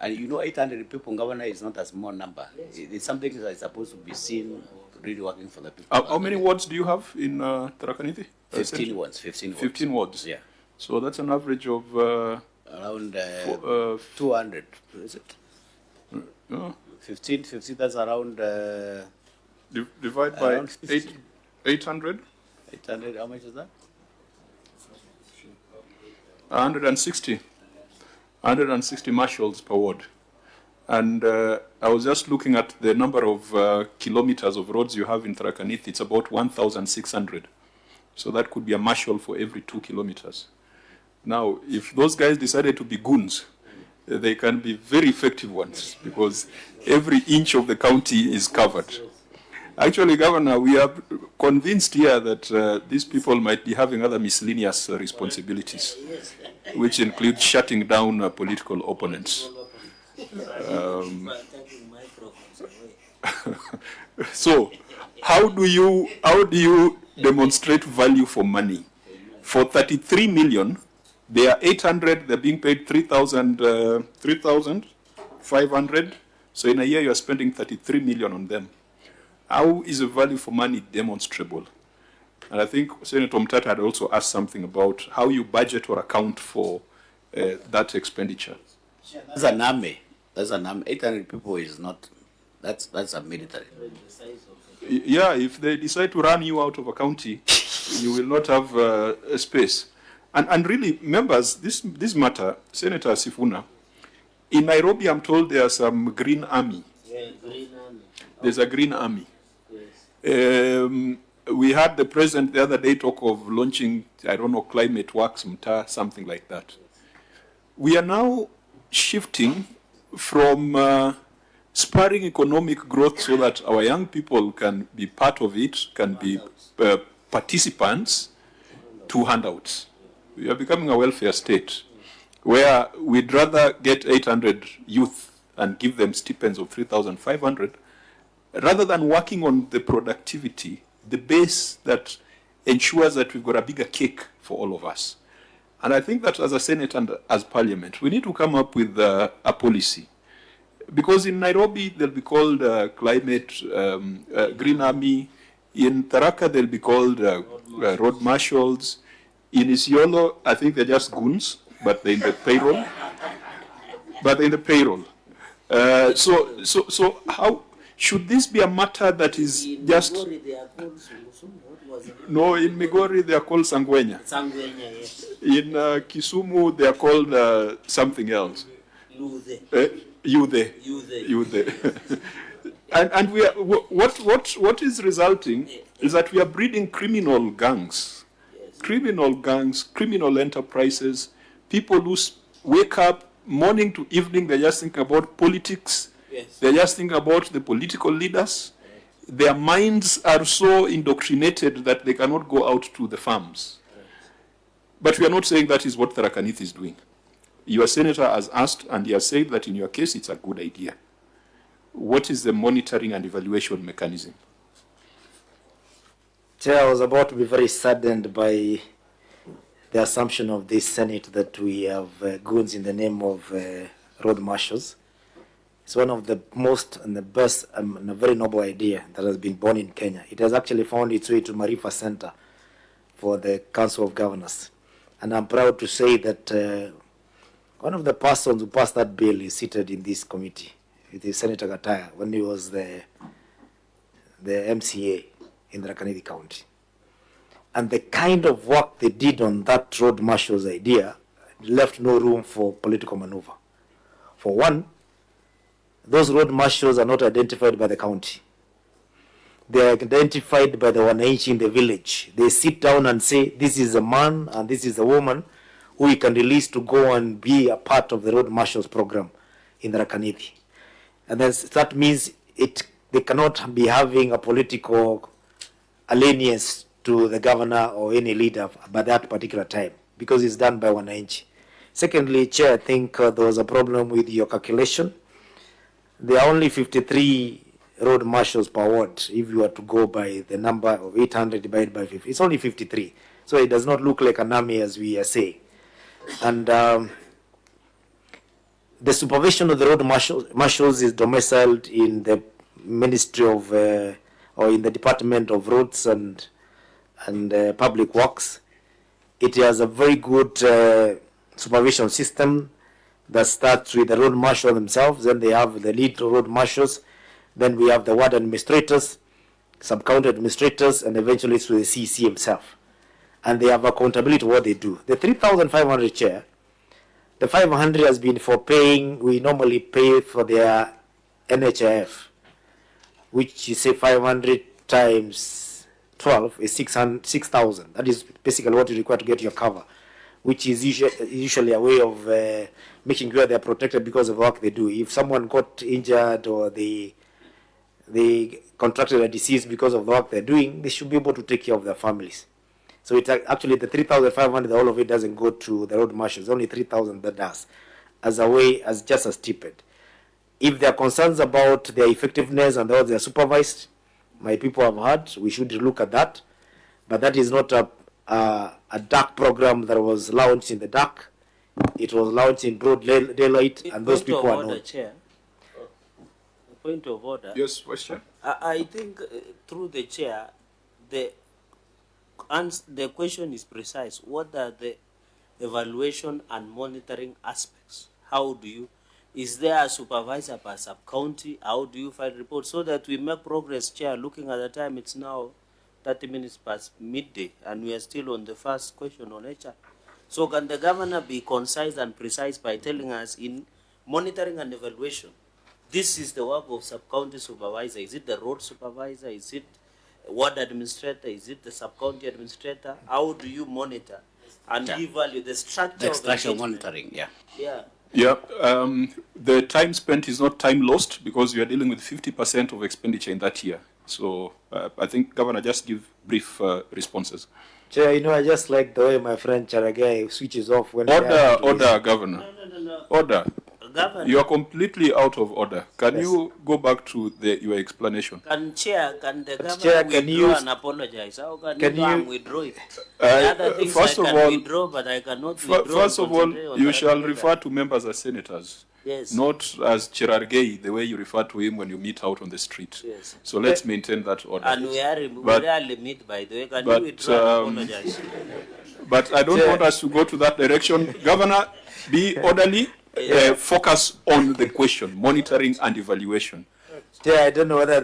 And you know, 800 people in governor is not a small number. It's something that is supposed to be seen really working for the people. How many wards do you have in Tharaka, Nithi? 15 wards. 15 wards. 15 wards. Yeah. So that's an average of around 200. Is it? 15. That's around. Divide by 800. 800. How much is that? 160 marshals per ward. And I was just looking at the number of kilometers of roads you have in Tharaka Nithi. It's about 1,600. So that could be a marshal for every 2 kilometers. Now, if those guys decided to be goons, they can be very effective ones because every inch of the county is covered. Actually, Governor, we are convinced here that these people might be having other miscellaneous responsibilities, which include shutting down political opponents. So, how do you demonstrate value for money? For 33 million, they are 800. They're being paid 3,500. So in a year, you are spending 33 million on them. How is the value for money demonstrable? And I think Senator Mtata had also asked something about how you budget or account for that expenditure. That's an army. 800 people is not. That's a military. Yeah, if they decide to run you out of a county, you will not have a space. And really, members, this matter, Senator Sifuna, in Nairobi, I'm told there's some green army. Yeah, green army. There's a green army. Yes. We had the president the other day talk of launching, I don't know, climate works, something like that. We are now shifting from spurring economic growth so that our young people can be part of it, can be participants, to handouts. We are becoming a welfare state where we'd rather get 800 youth and give them stipends of 3,500 rather than working on the productivity, the base that ensures that we've got a bigger cake for all of us. And I think that as a Senate and as Parliament, we need to come up with a policy. Because in Nairobi, they'll be called climate green army. In Tharaka, they'll be called road marshals. In Isiolo, I think they're just goons, but they're in the payroll. So how should this be a matter that is just? No, in Migori they are called Sangwenya. Sangwenya, yes. In Kisumu they are called something else. Youth. And we are, what is resulting is that we are breeding criminal gangs, criminal enterprises, people who wake up morning to evening, they're just thinking about politics, yes. They're just thinking about the political leaders. Their minds are so indoctrinated that they cannot go out to the farms. But we are not saying that is what Tharaka Nithi is doing. Your senator has asked, and he has said that in your case, it's a good idea. What is the monitoring and evaluation mechanism? Chair, I was about to be very saddened by the assumption of this Senate that we have goons in the name of road marshals. It's one of the most and the best and a very noble idea that has been born in Kenya. It has actually found its way to Marifa Center for the Council of Governors. And I'm proud to say that one of the persons who passed that bill is seated in this committee. It is Senator Gataya when he was the MCA in Tharaka Nithi County. And the kind of work they did on that road marshal's idea left no room for political maneuver. For one, those road marshals are not identified by the county. They are identified by the wananchi in the village. They sit down and say, this is a man and this is a woman who we can release to go and be a part of the road marshals program in Tharaka Nithi. And that means they cannot be having a political alliance to the governor or any leader by that particular time, because it's done by wananchi. Secondly, Chair, I think there was a problem with your calculation. There are only 53 road marshals per ward. If you were to go by the number of 800 divided by 50, it's only 53. So it does not look like an army as we are saying. And The supervision of the road marshals is domiciled in the Ministry of, or in the Department of Roads and Public Works. It has a very good supervision system that starts with the road marshal themselves, then they have the lead road marshals, then we have the ward administrators, sub-county administrators, and eventually it's with the CC himself. And they have accountability to what they do. The 3,500 chair, the 500 has been for paying, we normally pay for their NHIF, which you say 500 times 12 is 6,000. That is basically what you require to get your cover, which is usually a way of making sure they are protected because of the work they do. If someone got injured or they contracted a disease because of the work they're doing, they should be able to take care of their families. So it's actually the 3,500, all of it doesn't go to the road marshals, only 3,000 that does, as a way, as just a stipend. If there are concerns about their effectiveness and how they are supervised, my people have heard, we should look at that. But that is not a dark program that was launched in the dark. It was launched in broad daylight, and those people are known. Chair. Point of order. Yes, question. I think through the chair, the question is precise. What are the evaluation and monitoring aspects? How do you, is there a supervisor per sub-county? How do you file reports so that we make progress, Chair? Looking at the time, it's now 30 minutes past midday, and we are still on the first question on HR. So can the governor be concise and precise by telling us in monitoring and evaluation, this is the work of sub-county supervisor? Is it the road supervisor? Is it ward administrator? Is it the sub-county administrator? How do you monitor and give value? The structure The structure of monitoring, yeah. Yeah. Yeah, the time spent is not time lost because you are dealing with 50% of expenditure in that year. So I think Governor, just give brief responses. Chair, you know, I just like the way my friend Cherargei switches off when Order, Governor. No. Order. Governor. You are completely out of order. Can you go back to your explanation? Can Chair, can the governor Chair, can withdraw you- and apologize? How can you- you withdraw it? The other things first I of can all- withdraw, but I cannot withdraw. First of all, concentrate on you that shall matter. refer to members as senators. Yes. Not as Cherargei, the way you refer to him when you meet out on the street. Yes. So let's maintain that order. And we But- rarely meet, by the way. Can but, you withdraw and um, apologize? But I don't Chair. want us to go to that direction. Governor, be orderly. Focus on the question, monitoring and evaluation. Chair, I don't know whether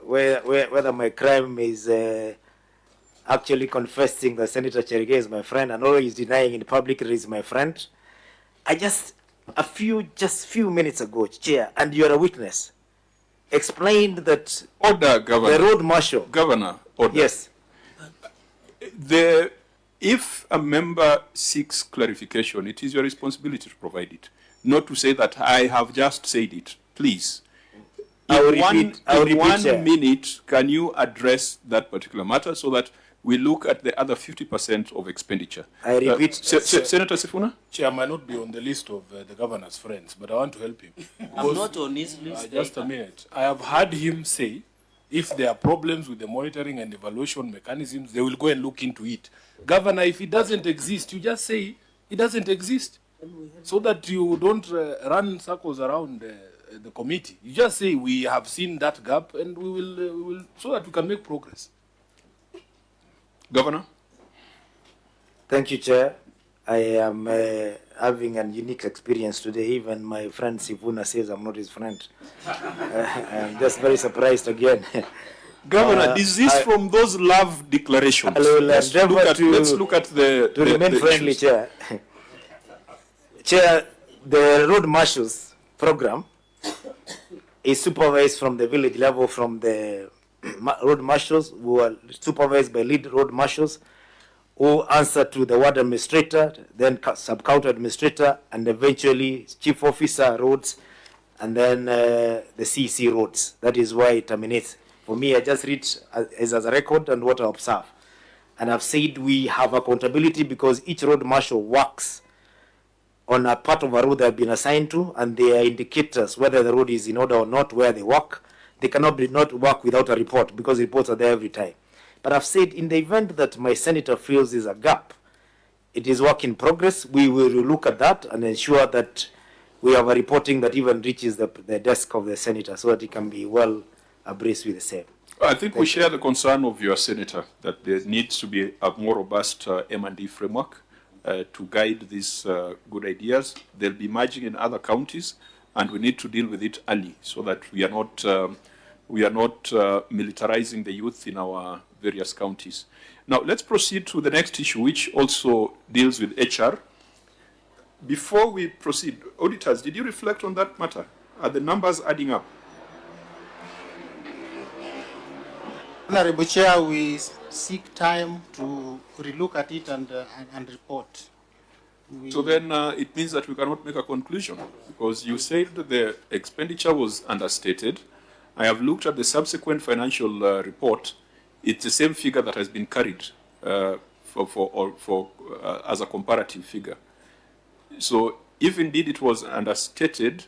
whether my crime is actually confessing that Senator Cherargei is my friend, and although he's denying in public that he's my friend. I just few minutes ago, Chair, and you're a witness, explained that Order, Governor. the road marshal. Governor, order. Yes. If a member seeks clarification, it is your responsibility to provide it. Not to say that I have just said it. Please. I will In one, repeat, I will in repeat, one Chair. minute, can you address that particular matter so that we look at the other 50% of expenditure? I repeat, Senator Sifuna? Chair might not be on the list of the governor's friends, but I want to help him. I'm not on his list. Just a minute. I have heard him say if there are problems with the monitoring and evaluation mechanisms, they will go and look into it. Governor, if it doesn't exist, you just say it doesn't exist, so that you don't run circles around the committee. You just say we have seen that gap, and we will so that we can make progress. Governor? Thank you, Chair. I am having a unique experience today. Even my friend Sifun says I'm not his friend. I'm just very surprised again. Governor, desist from those love declarations. I will Let's endeavor let's look at the to remain the friendly, issues. Chair. Chair, the road marshals program is supervised from the village level, from the road marshals who are supervised by lead road marshals who answer to the ward administrator, then sub-county administrator, and eventually chief officer roads, and then the CC roads. That is why it terminates. For me, I just read as a record and what I observe. And I've said we have accountability because each road marshal works on a part of a road they have been assigned to, and they are indicators whether the road is in order or not where they work. They cannot not work without a report because reports are there every time. But I've said in the event that my senator feels there's a gap, it is work in progress. We will look at that and ensure that we have a reporting that even reaches the desk of the senator so that he can be well abreast with the same. I think we share the concern of your senator that there needs to be a more robust M&D framework to guide these good ideas. They'll be emerging in other counties, and we need to deal with it early so that we are not militarizing the youth in our various counties. Now, let's proceed to the next issue, which also deals with HR. Before we proceed, auditors, did you reflect on that matter? Are the numbers adding up? Honorable Chair, we seek time to relook at it and report. So then it means that we cannot make a conclusion, because you said the expenditure was understated. I have looked at the subsequent financial report. It's the same figure that has been carried as a comparative figure. So if indeed it was understated,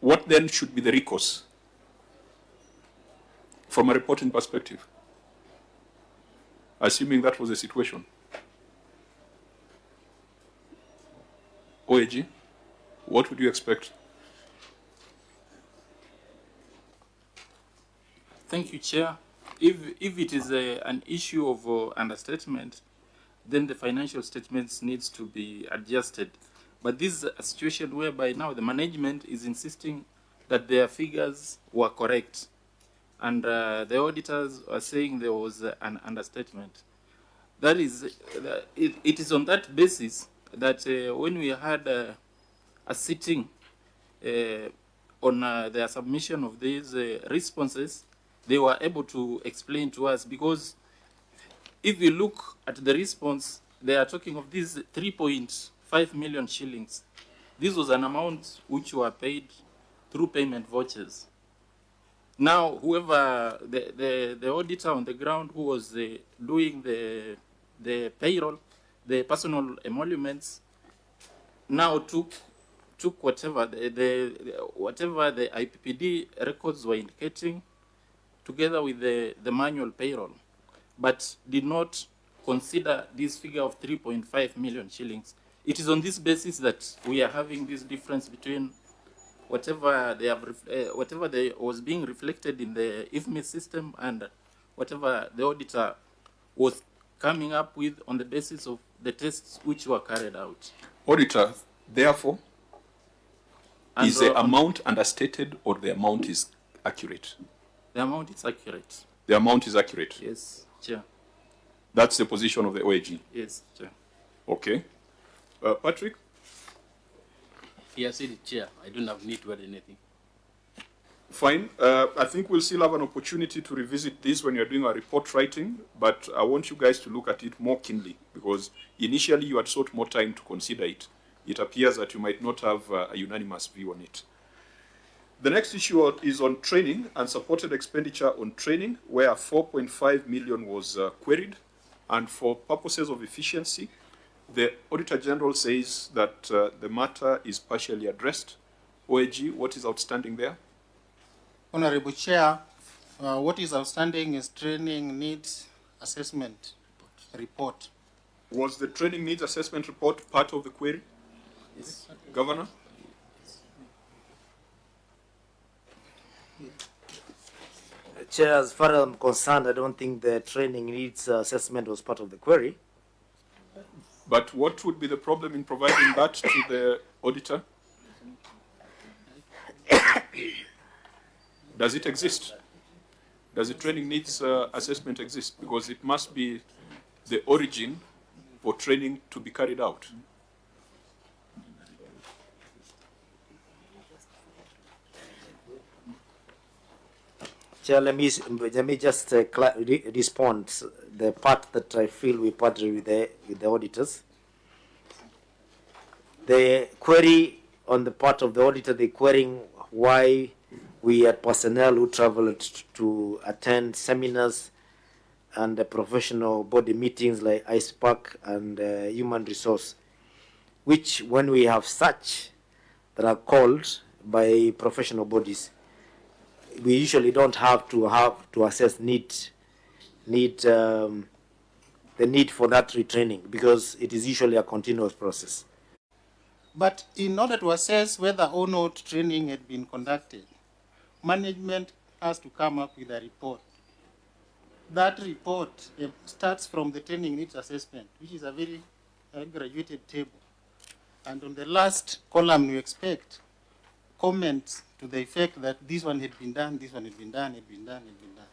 what then should be the recourse from a reporting perspective, assuming that was the situation? OAG, what would you expect? Thank you, Chair. If it is an issue of understatement, then the financial statements needs to be adjusted. But this is a situation whereby now the management is insisting that their figures were correct, and the auditors are saying there was an understatement. That is, it is on that basis that when we had a sitting on their submission of these responses, they were able to explain to us, because if you look at the response, they are talking of these 3.5 million shillings. This was an amount which were paid through payment vouchers. Now, whoever, the auditor on the ground who was doing the payroll, the personal emoluments, now took whatever whatever the IPPD records were indicating, together with the manual payroll, but did not consider this figure of 3.5 million shillings. It is on this basis that we are having this difference between whatever they have, whatever was being reflected in the IFMI system and whatever the auditor was coming up with on the basis of the tests which were carried out. Auditor, therefore, is the amount understated or the amount is accurate? The amount is accurate. The amount is accurate? Yes, Chair. That's the position of the OAG? Yes, Chair. Okay. Patrick? Yes, Chair. I don't have need to add anything. Fine. I think we'll still have an opportunity to revisit this when you're doing our report writing, but I want you guys to look at it more keenly, because initially you had sought more time to consider it. It appears that you might not have a unanimous view on it. The next issue is on training and supported expenditure on training, where 4.5 million was queried. And for purposes of efficiency, the Auditor General says that the matter is partially addressed. OAG, what is outstanding there? Honorable Chair, what is outstanding is training needs assessment report. Was the training needs assessment report part of the query? Yes. Governor? Chair, as far as I'm concerned, I don't think the training needs assessment was part of the query. But what would be the problem in providing that to the auditor? Does it exist? Does the training needs assessment exist? Because it must be the origin for training to be carried out. Chair, let me just respond the part that I feel we partner with the auditors. The query on the part of the auditor, the querying why we had personnel who traveled to attend seminars and the professional body meetings like ICEPAC and Human Resource, which when we have such that are called by professional bodies, we usually don't have to assess the need for that retraining, because it is usually a continuous process. But in order to assess whether or not training had been conducted, management has to come up with a report. That report starts from the training needs assessment, which is a very graduated table. And on the last column, you expect comments to the effect that this one had been done, this one had been done, had been done, had been done.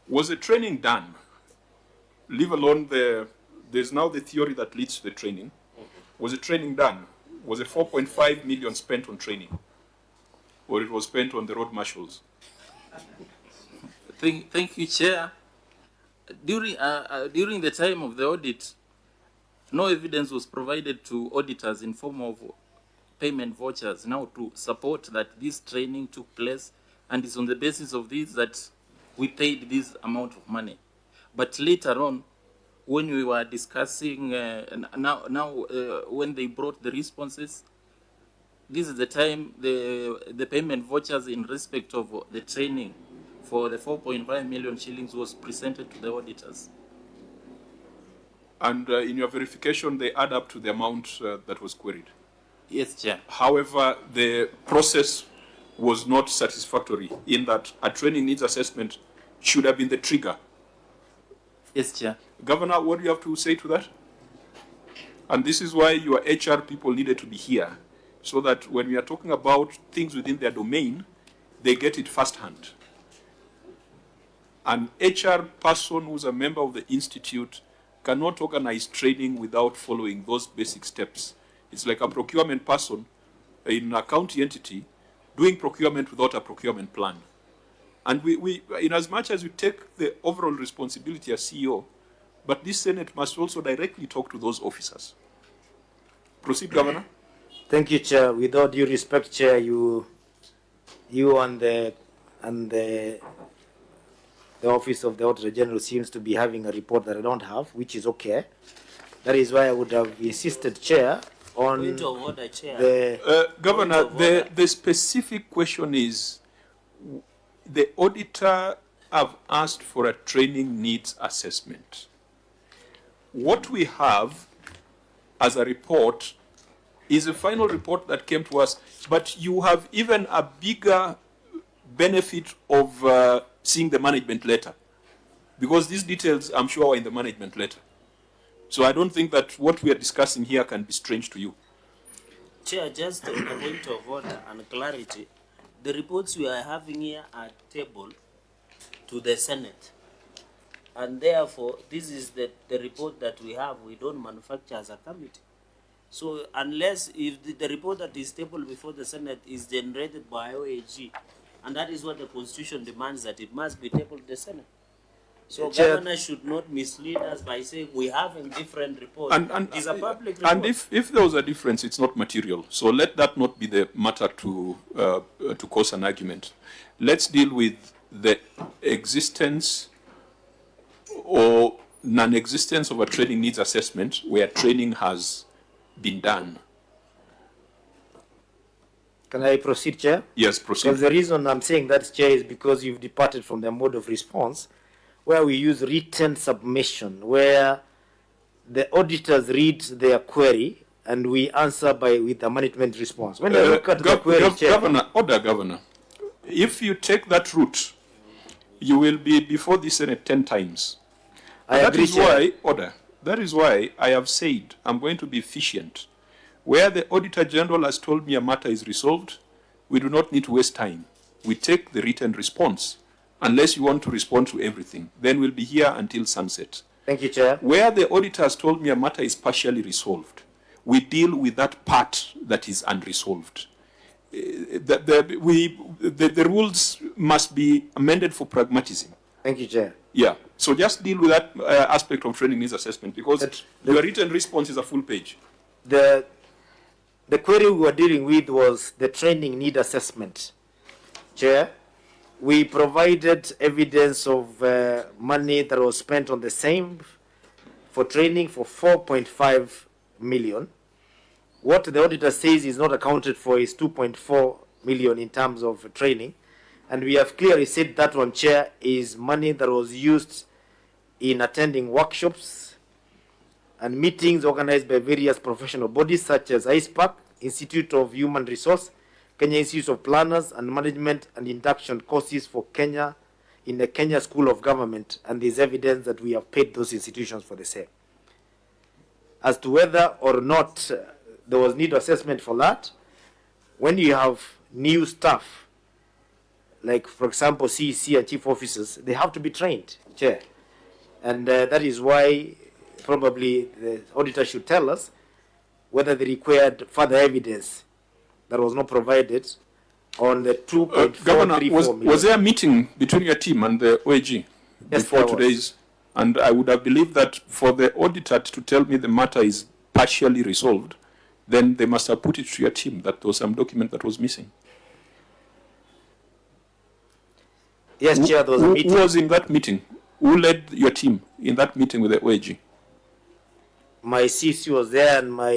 Was the training done? Leave alone there's now the theory that leads to the training. Was the training done? Was it 4.5 million spent on training? Or it was spent on the road marshals? Thank you, Chair. During the time of the audit, no evidence was provided to auditors in form of payment vouchers now to support that this training took place, and it's on the basis of this that we paid this amount of money. But later on, when we were discussing, when they brought the responses, this is the time the payment vouchers in respect of the training for the 4.5 million shillings was presented to the auditors. And in your verification, they add up to the amount that was queried. Yes, Chair. However, the process was not satisfactory in that a training needs assessment should have been the trigger. Yes, Chair. Governor, what do you have to say to that? And this is why your HR people needed to be here, so that when we are talking about things within their domain, they get it firsthand. An HR person who's a member of the institute cannot organize training without following those basic steps. It's like a procurement person in a county entity doing procurement without a procurement plan. And we in as much as we take the overall responsibility as CEO, but this Senate must also directly talk to those officers. Proceed, Governor. Thank you, Chair. With all due respect, Chair, you and the Office of the Auditor General seems to be having a report that I don't have, which is okay. That is why I would have insisted, Chair, on Point of order, Chair. the Governor, the specific question is, the auditor have asked for a training needs assessment. What we have as a report is a final report that came to us, but you have even a bigger benefit of seeing the management letter, because these details, I'm sure, are in the management letter. So I don't think that what we are discussing here can be strange to you. Chair, just on a point of order and clarity, the reports we are having here are tabled to the Senate. And therefore, this is the report that we have. We don't manufacture as a committee. So unless if the report that is tabled before the Senate is generated by OAG, and that is what the Constitution demands, that it must be tabled to the Senate. So Chair, Governor should not mislead us by saying we have a different report. It's a public report. And if there was a difference, it's not material. So let that not be the matter to cause an argument. Let's deal with the existence or non-existence of a training needs assessment where training has been done. Can I proceed, Chair? Yes, proceed. Because the reason I'm saying that, Chair, is because you've departed from the mode of response, where we use written submission, where the auditors read their query and we answer with a management response. When I look at the query, Chair, Governor, if you take that route, you will be before the Senate 10 times. I agree, Chair. That is why I have said I'm going to be efficient. Where the Auditor General has told me a matter is resolved, we do not need to waste time. We take the written response. Unless you want to respond to everything, then we'll be here until sunset. Thank you, Chair. Where the auditor has told me a matter is partially resolved, we deal with that part that is unresolved. The rules must be amended for pragmatism. Thank you, Chair. Yeah. So just deal with that aspect of training needs assessment, because your written response is a full page. The query we were dealing with was the training need assessment. Chair, we provided evidence of money that was spent on the same for training for 4.5 million. What the auditor says is not accounted for is 2.4 million in terms of training. And we have clearly said that one, Chair, is money that was used in attending workshops, and meetings organized by various professional bodies such as ISPAC, Institute of Human Resource, Kenya Institute of Planners and Management, and induction courses for Kenya in the Kenya School of Government, and there's evidence that we have paid those institutions for the same. As to whether or not there was need assessment for that, when you have new staff, like for example CEC and chief officers, they have to be trained, Chair. And that is why probably the auditor should tell us whether they required further evidence that was not provided on the 2.434 Governor, million. was there a meeting between your team and the OAG before there was. today's? And I would have believed that for the auditor to tell me the matter is partially resolved, then they must have put it to your team that there was some document that was missing. Yes, Chair, there was a meeting. Who was in that meeting? Who led your team in that meeting with the OAG? My CC was there and my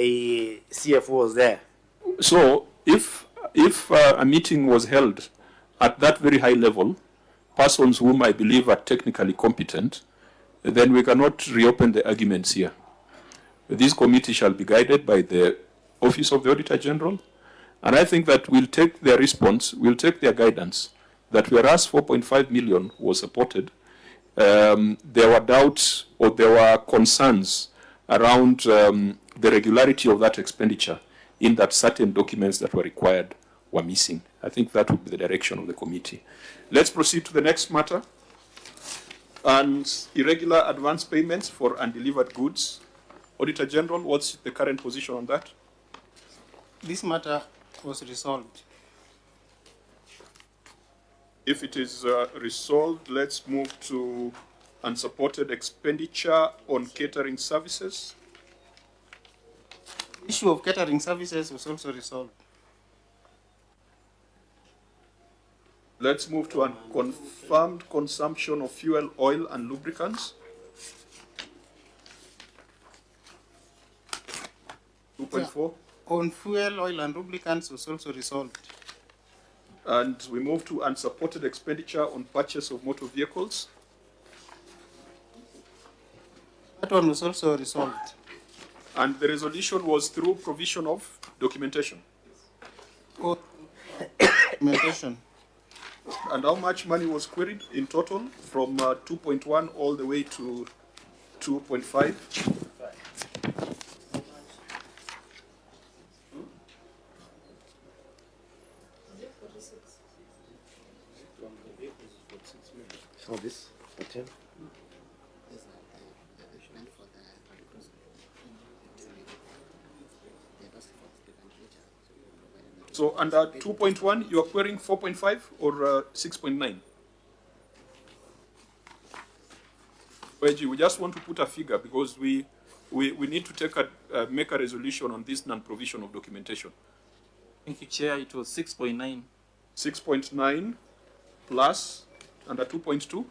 CFO was there. So if a meeting was held at that very high level, persons whom I believe are technically competent, then we cannot reopen the arguments here. This committee shall be guided by the Office of the Auditor General, and I think that we'll take their response, we'll take their guidance, that whereas 4.5 million was supported, there were doubts or there were concerns around the regularity of that expenditure, in that certain documents that were required were missing. I think that would be the direction of the committee. Let's proceed to the next matter. And irregular advance payments for undelivered goods. Auditor General, what's the current position on that? This matter was resolved. If it is resolved, let's move to unsupported expenditure on catering services. Issue of catering services was also resolved. Let's move to unconfirmed consumption of fuel, oil, and lubricants. 2.4. On fuel, oil, and lubricants was also resolved. And we move to unsupported expenditure on purchase of motor vehicles. That one was also resolved. And the resolution was through provision of documentation. Documentation. And how much money was queried in total from 2.1 all the way to 2.5? So this, 10. So under 2.1, you are querying 4.5 or 6.9? Reggie, we just want to put a figure because we need to take make a resolution on this non-provision of documentation. Thank you, Chair. It was 6.9. 6.9 plus under 2.2?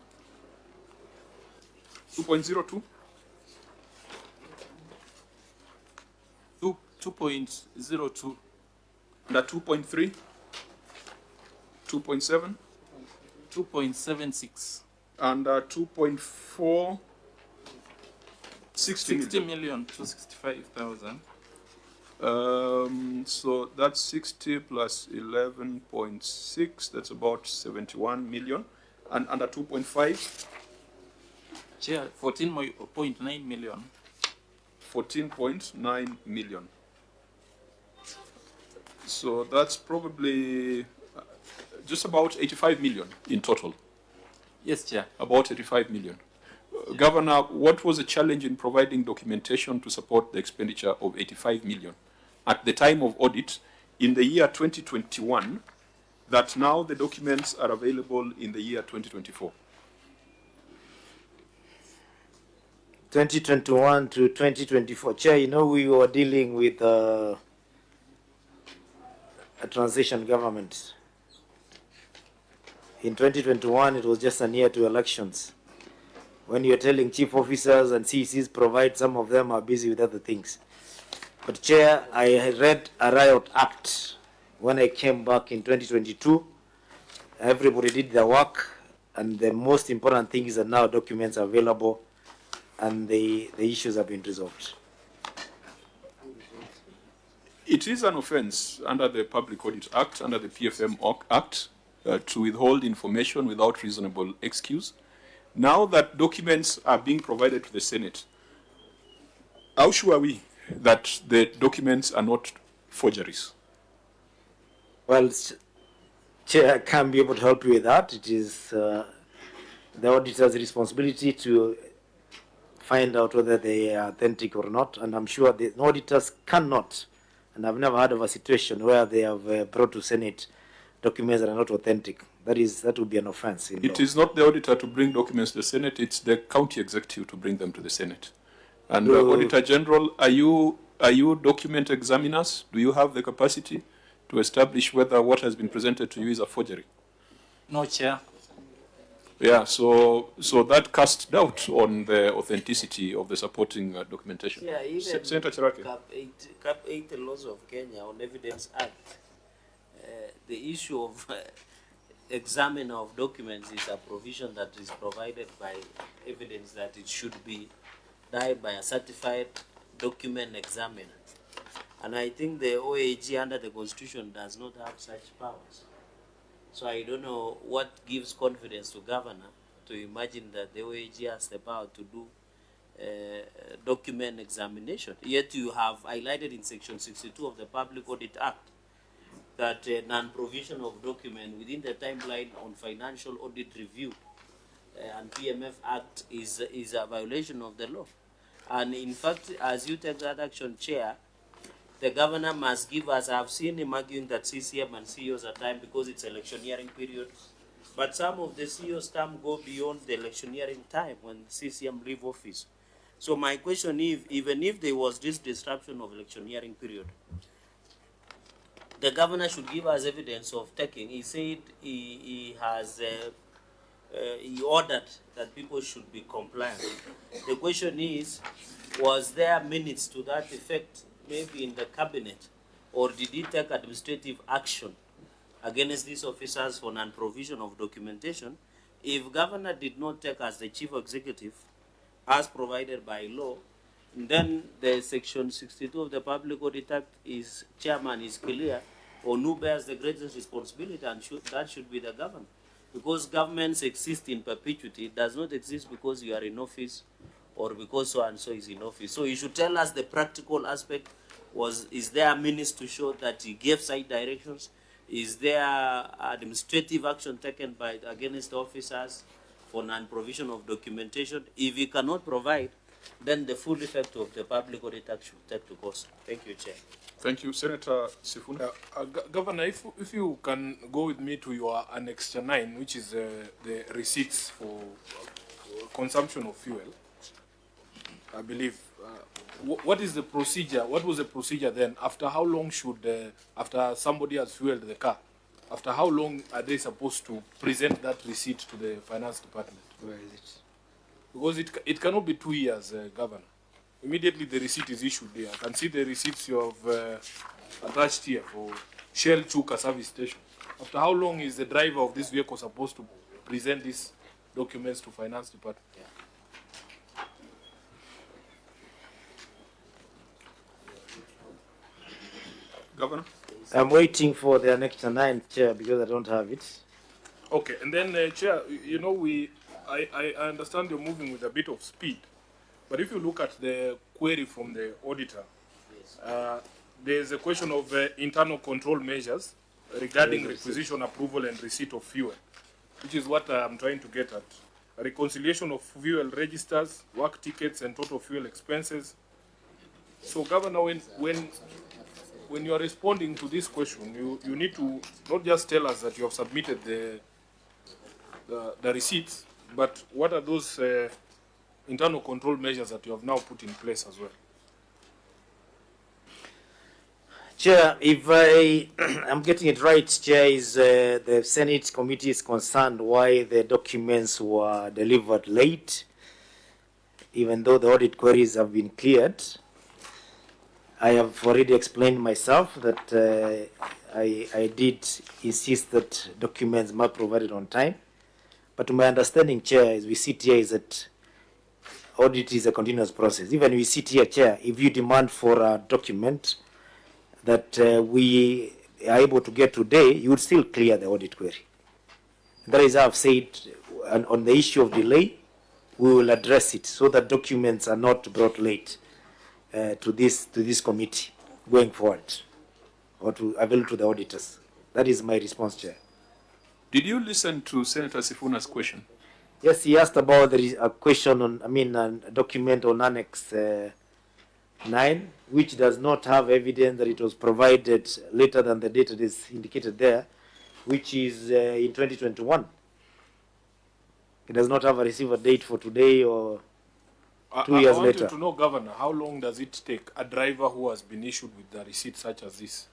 2.02? 2.02. Under 2.3? 2.7? 2.76. Under 2.4? 60 million to 65,000. So that's 60 plus 11.6, that's about 71 million. And under 2.5? Chair, 14.9 million. 14.9 million. So that's probably just about 85 million in total. Yes, Chair. About 85 million. Governor, what was the challenge in providing documentation to support the expenditure of 85 million at the time of audit in the year 2021, that now the documents are available in the year 2024? 2021 to 2024. Chair, you know we were dealing with a transition government. In 2021, it was just a year to elections. When you're telling chief officers and CECs provide, some of them are busy with other things. But Chair, I read a riot act when I came back in 2022. Everybody did their work, and the most important thing is that now documents are available and the issues have been resolved. It is an offense under the Public Audit Act, under the PFM Act, to withhold information without reasonable excuse. Now that documents are being provided to the Senate, how sure are we that the documents are not forgeries? Well, Chair, I can't be able to help you with that. It is the auditor's responsibility to find out whether they are authentic or not, and I'm sure the auditors cannot, and I've never heard of a situation where they have brought to Senate documents that are not authentic. That would be an offense. It is not the auditor to bring documents to the Senate, it's the county executive to bring them to the Senate. And Auditor General, are you document examiners? Do you have the capacity to establish whether what has been presented to you is a forgery? No, Chair. Yeah, so that casts doubt on the authenticity of the supporting documentation. Yeah, even Senator Cherargei. Cap 8 laws of Kenya on Evidence Act, the issue of examiner of documents is a provision that is provided by evidence that it should be done by a certified document examiner. And I think the OAG under the Constitution does not have such powers. So I don't know what gives confidence to governor to imagine that the OAG has the power to do document examination. Yet you have highlighted in Section 62 of the Public Audit Act that non-provision of document within the timeline on financial audit review and PMF Act is a violation of the law. And in fact, as you take that action, Chair, the governor must give us, I've seen him arguing that CCM and CEOs are time because it's electioneering period. But some of the CEOs' term go beyond the electioneering time when CCM leave office. So my question is, even if there was this disruption of electioneering period, the governor should give us evidence of taking. He said he ordered that people should be compliant. The question is, was there minutes to that effect, maybe in the cabinet, or did he take administrative action against these officers for non-provision of documentation? If governor did not take as the chief executive, as provided by law, then the Section 62 of the Public Audit Act is chairman is clear, or who bears the greatest responsibility, and that should be the governor. Because governments exist in perpetuity, it does not exist because you are in office or because so-and-so is in office. So you should tell us the practical aspect. Is there minutes to show that he gave side directions? Is there administrative action taken against officers for non-provision of documentation? If he cannot provide, then the full effect of the Public Audit Act should take to course. Thank you, Chair. Thank you. Senator Sifun. Governor, if you can go with me to your Annexure 9, which is the receipts for consumption of fuel, I believe. What is the procedure? What was the procedure then? After how long should, after somebody has fueled the car, after how long are they supposed to present that receipt to the finance department? Where is it? Because it cannot be 2 years, Governor. Immediately the receipt is issued there. I can see the receipts you have attached here for Shell Chuka service station. After how long is the driver of this vehicle supposed to present these documents to finance department? Yeah. Governor? I'm waiting for the Annexure 9, Chair, because I don't have it. Okay, and then Chair, you know, I understand you're moving with a bit of speed, but if you look at the query from the auditor, there's a question of internal control measures regarding requisition, approval, and receipt of fuel, which is what I'm trying to get at. A reconciliation of fuel registers, work tickets, and total fuel expenses. So, Governor, when you are responding to this question, you need to not just tell us that you have submitted the receipts, but what are those internal control measures that you have now put in place as well? Chair, if I'm getting it right, Chair, is the Senate committee is concerned why the documents were delivered late, even though the audit queries have been cleared. I have already explained myself that I did insist that documents must be provided on time. But to my understanding, Chair, as we sit here, is that audit is a continuous process. Even we sit here, Chair, if you demand for a document that we are able to get today, you would still clear the audit query. That is how I've said, on the issue of delay, we will address it so that documents are not brought late to this committee going forward, or to avail to the auditors. That is my response, Chair. Did you listen to Senator Sifuna's question? Yes, he asked about a question on, a document on Annex 9, which does not have evidence that it was provided later than the date that is indicated there, which is in 2021. It does not have a receiver date for today or 2 years I later. wanted to know, Governor, how long does it take a driver who has been issued with a receipt such as this?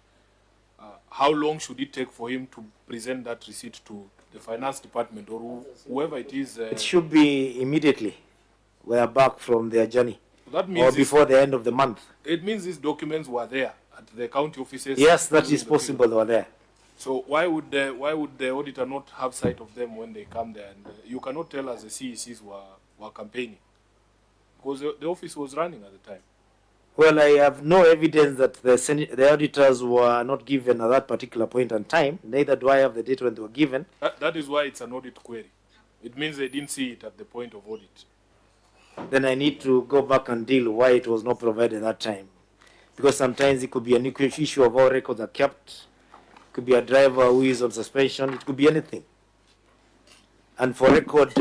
How long should it take for him to present that receipt to the finance department or whoever it is? It should be immediately. We are back from their journey, That means or before the end of the month. It means these documents were there at the county offices. Yes, that is possible. They were there. So why would the auditor not have sight of them when they come there? And you cannot tell us the CECs were campaigning, because the office was running at the time. Well, I have no evidence that the auditors were not given at that particular point in time. Neither do I have the date when they were given. That is why it's an audit query. It means they didn't see it at the point of audit. Then I need to go back and deal why it was not provided at that time. Because sometimes it could be an issue of how records are kept. It could be a driver who is on suspension. It could be anything. And for record,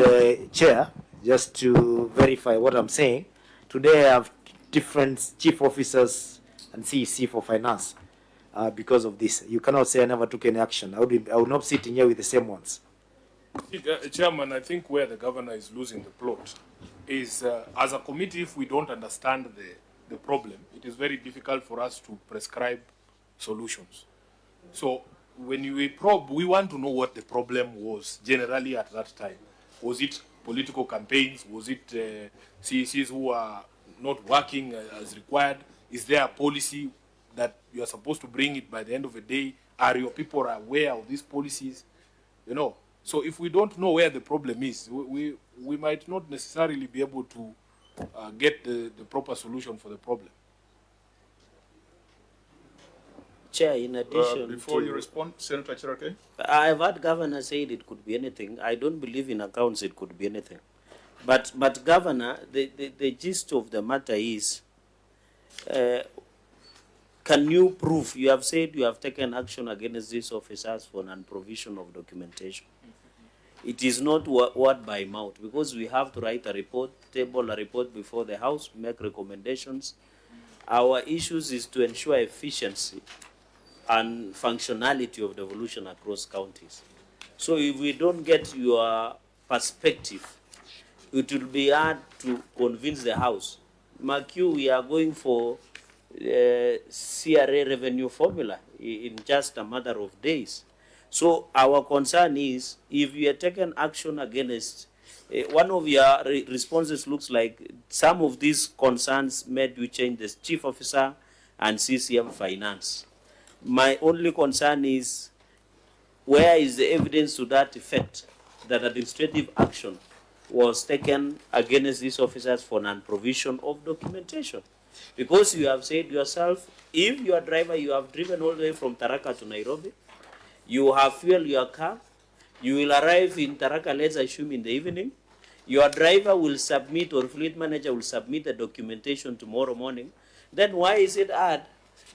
Chair, just to verify what I'm saying, today I have different chief officers and CEC for finance because of this. You cannot say I never took any action. I would not sit in here with the same ones. Chairman, I think where the governor is losing the plot is, as a committee, if we don't understand the problem, it is very difficult for us to prescribe solutions. So when we probe, we want to know what the problem was generally at that time. Was it political campaigns? Was it CECs who are not working as required? Is there a policy that you are supposed to bring it by the end of the day? Are your people aware of these policies? You know, so if we don't know where the problem is, we might not necessarily be able to get the proper solution for the problem. Chair, in addition Before to, you respond, Senator Cherargei? I've heard Governor said it could be anything. I don't believe in accounts it could be anything. But Governor, the gist of the matter is, can you prove, you have said you have taken action against these officers for non-provision of documentation. It is not word by mouth, because we have to write a report, table a report before the House, make recommendations. Our issues is to ensure efficiency and functionality of devolution across counties. So if we don't get your perspective, it will be hard to convince the House. Mark you, we are going for CRA revenue formula in just a matter of days. So our concern is, if you are taking action against, one of your responses looks like some of these concerns made you change the chief officer and CCM finance. My only concern is, where is the evidence to that effect that administrative action was taken against these officers for non-provision of documentation? Because you have said yourself, if your driver, you have driven all the way from Tharaka to Nairobi, you have fueled your car, you will arrive in Tharaka, let's assume in the evening, your driver will submit, or fleet manager will submit the documentation tomorrow morning, then why is it hard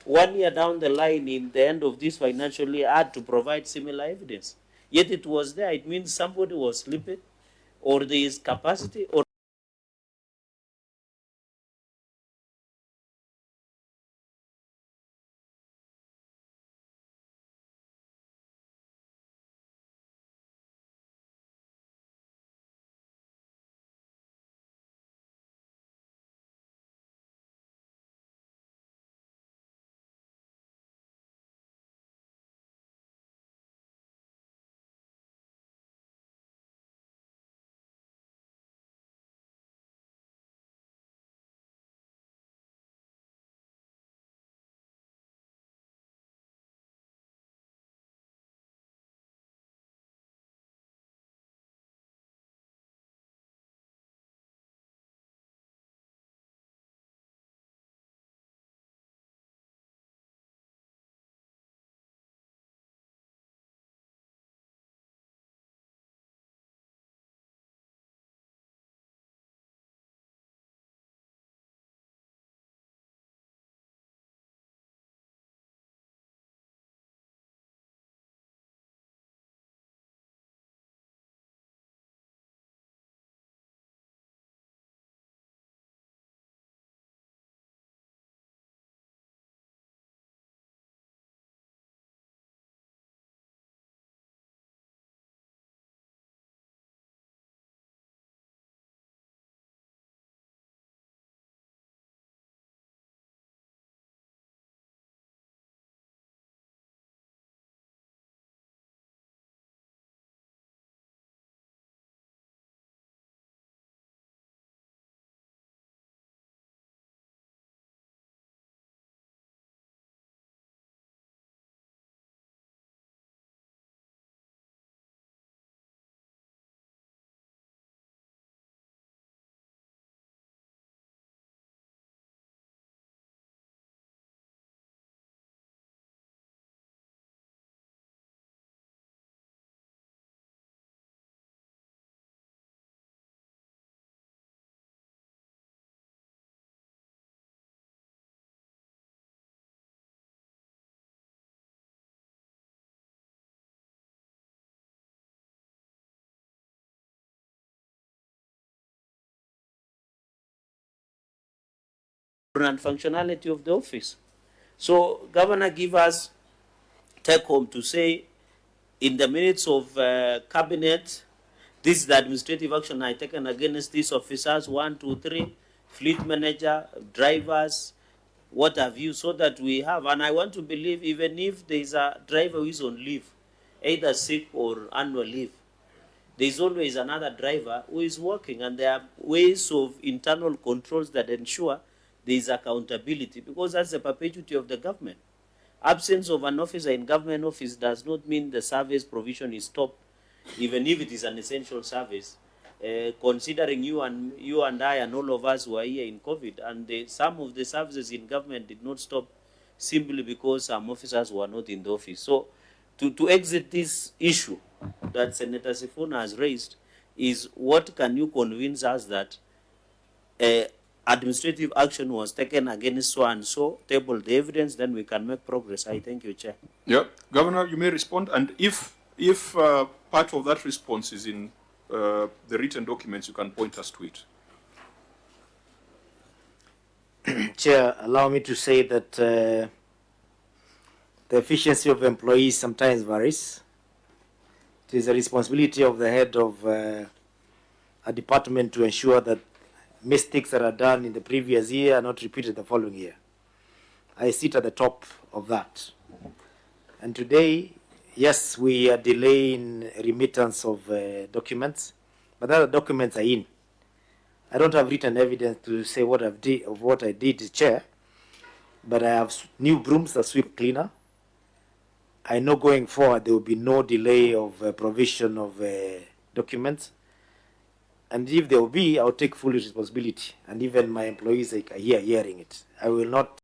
1 year down the line, in the end of this financial year, hard to provide similar evidence? Yet it was there. It means somebody was sleeping, or there is capacity, or functionality of the office. So Governor give us take home to say in the minutes of cabinet, this is the administrative action I taken against these officers, 1, 2, 3, fleet manager, drivers, what have you, so that we have, and I want to believe even if there is a driver who is on leave, either sick or annual leave, there is always another driver who is working, and there are ways of internal controls that ensure there is accountability, because that's the perpetuity of the government. Absence of an officer in government office does not mean the service provision is stopped, even if it is an essential service. Considering you and I and all of us who are here in COVID, and some of the services in government did not stop simply because some officers were not in the office. So to exit this issue that Senator Sifun has raised is, what can you convince us that administrative action was taken against so and so, table the evidence, then we can make progress. I thank you, Chair. Yeah, Governor, you may respond, and if part of that response is in the written documents, you can point us to it. Chair, allow me to say that the efficiency of employees sometimes varies. It is a responsibility of the head of a department to ensure that mistakes that are done in the previous year are not repeated the following year. I sit at the top of that. And today, yes, we are delaying remittance of documents, but other documents are in. I don't have written evidence to say what I did, Chair, but I have new brooms that sweep cleaner. I know going forward there will be no delay of provision of documents. And if there will be, I'll take full responsibility. And even my employees are here hearing it. I will not